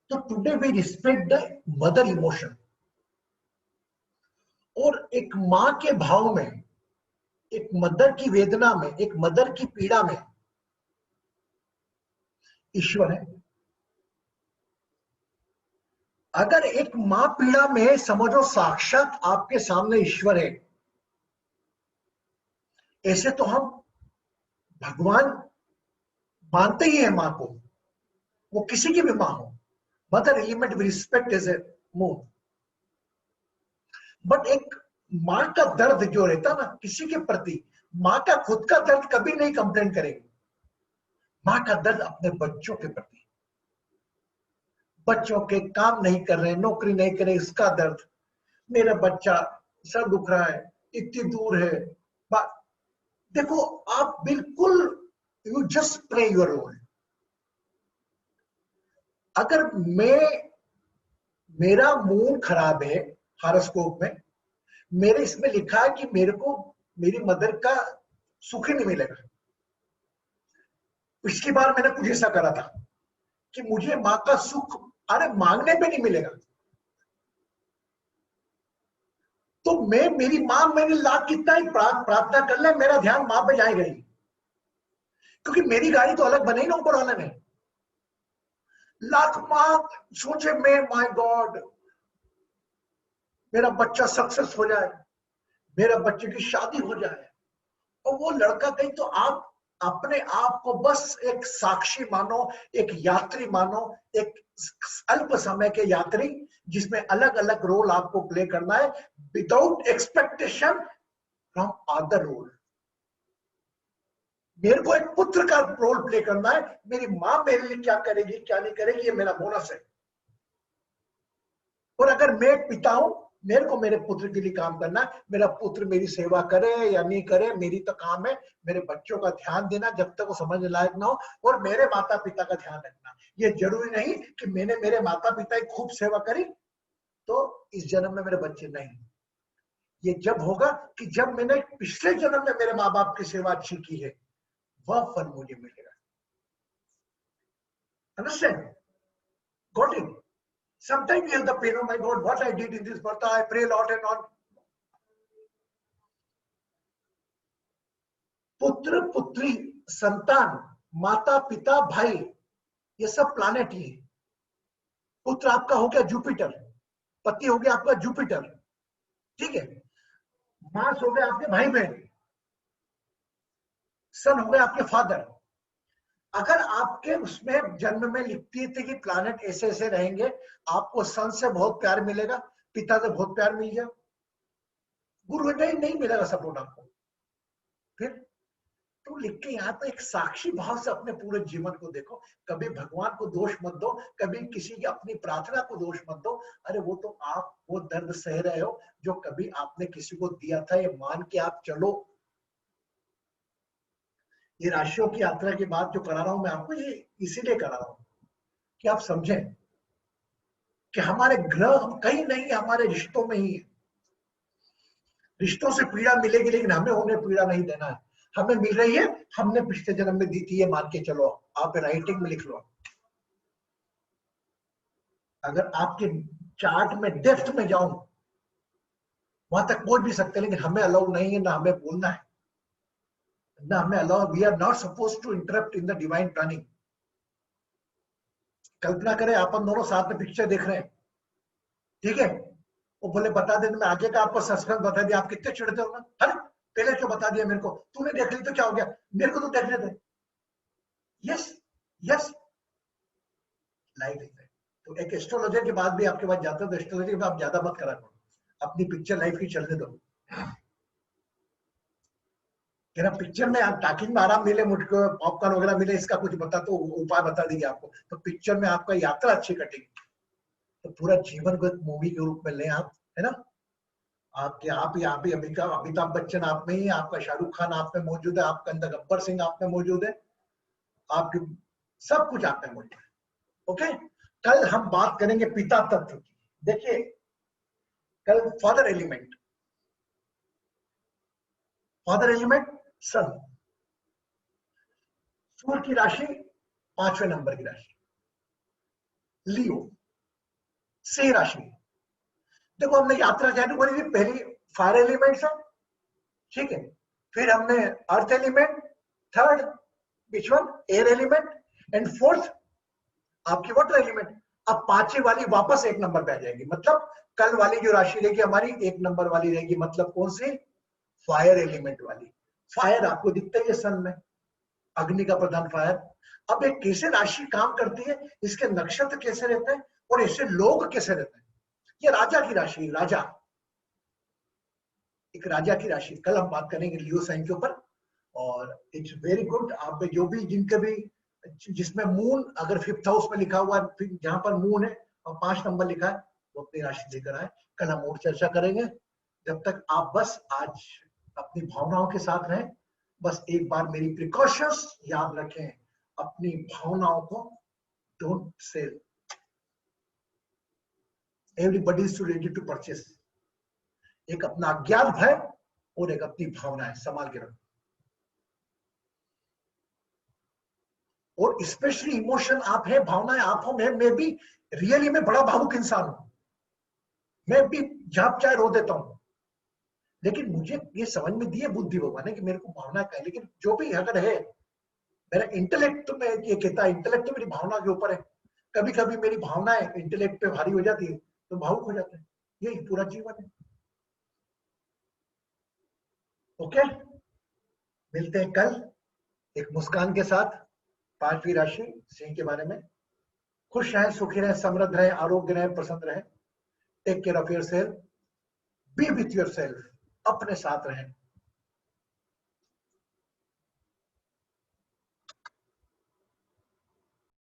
तो today we respect the mother emotion. और एक मां के भाव में, एक मदर की वेदना में, एक मदर की पीड़ा में ईश्वर है। अगर एक मां पीड़ा में है, समझो साक्षात आपके सामने ईश्वर है। ऐसे तो हम भगवान मानते ही है मां को, वो किसी की भी मां हो। Mother element we respect as a moon. But एक मां का दर्द जो रहता ना किसी के प्रति, मां का खुद का दर्द कभी नहीं कंप्लेन करेगी। मां का दर्द अपने बच्चों के प्रति, बच्चों के काम नहीं कर रहे, नौकरी नहीं कर रहे, इसका दर्द। मेरा बच्चा सर दुख रहा है, इतनी दूर है। देखो आप बिल्कुल, you just play your role. अगर मेरा मूड खराब है हॉरोस्कोप में, मेरे इसमें लिखा है कि मेरे को मेरी मदर का सुख ही नहीं मिलेगा। पिछली बार मैंने कुछ ऐसा करा था कि मुझे मां का सुख अरे मांगने पे नहीं मिलेगा, तो मेरी मां मेरे लाख कितना ही प्रार्थना कर ले, मेरा ध्यान मां पे जाएगा ही, क्योंकि मेरी गाड़ी तो अलग बनी ना ऊपर वाले ने। लाख मां सोचे मैं, माय गॉड मेरा बच्चा सक्सेस हो जाए, मेरा बच्चे की शादी हो जाए, और वो लड़का कहीं, तो आप अपने आप को बस एक साक्षी मानो, एक यात्री मानो, एक अल्प समय के यात्री जिसमें अलग अलग रोल आपको प्ले करना है without expectation from other role. मेरे को एक पुत्र का रोल प्ले करना है, मेरी मां मेरे लिए क्या करेगी क्या नहीं करेगी ये मेरा बोनस है। और अगर मैं एक पिता हूं, मेरे को मेरे पुत्र के लिए काम करना है, मेरा पुत्र मेरी सेवा करे या नहीं करे मेरी तो काम है मेरे बच्चों का ध्यान देना जब तक वो समझ लायक ना हो, और मेरे माता पिता का ध्यान रखना। ये जरूरी नहीं कि मैंने मेरे माता पिता की खूब सेवा करी तो इस जन्म में मेरे बच्चे नहीं। ये जब होगा कि जब मैंने पिछले जन्म में मेरे माँ बाप की सेवा अच्छी की है, वह फल मुझे मिलेगा। Understand? Got it? Sometimes you have the pain, oh my God, what I did in this birth, I pray a lot and all. पुत्र पुत्री संतान माता पिता भाई ये सब प्लैनेट ही है। पुत्र आपका हो गया जुपिटर, पति हो गया आपका जुपिटर, ठीक है। मार्स हो गया आपके भाई बहन, सन हो गए आपके फादर। अगर आपके उसमें जन्म में लिखती थी कि प्लैनेट ऐसे ऐसे रहेंगे, आपको सन से बहुत प्यार मिलेगा, पिता से बहुत प्यार मिल गया, गुरु नहीं मिलेगा सपोर्ट आपको। फिर तो लिख के यहाँ तो एक साक्षी भाव से अपने पूरे जीवन को देखो, कभी भगवान को दोष मत दो, कभी किसी की अपनी प्रार्थना को दोष मत दो। अरे वो तो आप वो दर्द सह रहे हो जो कभी आपने किसी को दिया था, ये मान के आप चलो। ये राशियों की यात्रा की बात जो करा रहा हूं मैं आपको, ये इसीलिए करा रहा हूं कि आप समझें कि हमारे ग्रह कहीं नहीं, हमारे रिश्तों में ही है। रिश्तों से पीड़ा मिलेगी लेकिन हमें उन्हें पीड़ा नहीं देना है। हमें मिल रही है, हमने पिछले जन्म में दी थी, ये मान के चलो, आप राइटिंग में लिख लो। अगर आपके चार्ट में डेप्थ में जाऊं, वहां तक पहुंच भी सकते हैं, लेकिन हमें अलाउ नहीं है, ना हमें बोलना है, ना हमें allow. We are not suppose to interrupt in the divine planning. कल्पना करें अपन दोनों साथ में पिक्चर देख रहे हैं, ठीक है, वो बोले बता दे, मैं आगे का आपको सस्पेंस बता दिया, आप कितने चिढ़ते हो ना, अरे पहले क्यों बता दिया मेरे को, तूने देख ली तो क्या हो गया, मेरे को तो देखने दे। Yes yes, life is that. तो एक एस्ट्रोलॉजर के बाद भी आपके पास जाते हो तो एस्ट्रोलॉजी के बाद आप ज्यादा मत करा करो, अपनी पिक्चर लाइफ की चलने दो। तेरा पिक्चर में टॉकिंग में आराम मिले, मुझको पॉपकॉर्न वगैरह मिले, इसका कुछ बता तो उपाय बता देंगे आपको, तो पिक्चर में आपका यात्रा अच्छी कटेगी। तो पूरा जीवन को एक मूवी के रूप में लें आप, है ना। आपके आप ही अमिताभ बच्चन आप में ही, आपका शाहरुख खान आप में मौजूद है, आपके अंदर गब्बर सिंह आप में मौजूद है, आपके सब कुछ आप में मौजूद है। ओके, कल हम बात करेंगे पिता तत्व की। देखिए कल फादर एलिमेंट, फादर एलिमेंट सन, सूर्य की राशि 5वें नंबर की राशि लियो, सिंह राशि। देखो हमने यात्रा चालू करी थी, पहली फायर एलिमेंट है, ठीक है, फिर हमने earth element, third which one air element, and fourth आपकी वाटर एलिमेंट। अब पांचवी वाली वापस एक नंबर पे आ जाएगी, मतलब कल वाली जो राशि रहेगी हमारी एक नंबर वाली रहेगी, मतलब कौन सी, फायर एलिमेंट वाली। फायर आपको दिखता ही है सन में, अग्नि का प्रधान फायर। अब एक कैसे राशि काम करती है, इसके नक्षत्र कैसे रहते हैं और ऐसे लोग कैसे रहते हैं। ये राजा की राशि, राजा, एक राजा की राशि, कल हम बात करेंगे लियो साइन के ऊपर। और इट्स वेरी गुड, आप पे जो भी जिनके भी जिसमें मून अगर 5th हाउस में लिखा हुआ है, जहां पर मून है और 5 नंबर लिखा है, वो अपनी राशि लेकर आए। कल हम और चर्चा करेंगे। जब तक आप बस आज अपनी भावनाओं के साथ रहें, बस एक बार मेरी प्रिकॉशंस याद रखें, अपनी भावनाओं को don't sell, everybody is ready to purchase. एक अपना अज्ञात भय और एक अपनी भावनाएं संभाल के रखो। और स्पेशली इमोशन आप है, भावनाएं आप हो, मैं भी रियली में बड़ा भावुक इंसान हूं, मैं भी जहां चाहे रो देता हूं, लेकिन मुझे ये समझ में दी है बुद्धि भगवान ने कि मेरे को भावना का है, लेकिन जो भी अगर है मेरा इंटेलेक्ट में ये कहता है, इंटेलेक्ट तो मेरी भावना के ऊपर है, कभी कभी मेरी भावनाएं इंटेलेक्ट पे भारी हो जाती है तो भावुक हो जाते हैं, यही पूरा जीवन है। ओके, मिलते हैं कल एक मुस्कान के साथ, 5वीं राशि सिंह के बारे में। खुश रहें, सुखी रहें, समृद्ध रहें, आरोग्य रहें, प्रसन्न रहें। Take care of yourself, be with yourself, अपने साथ रहें।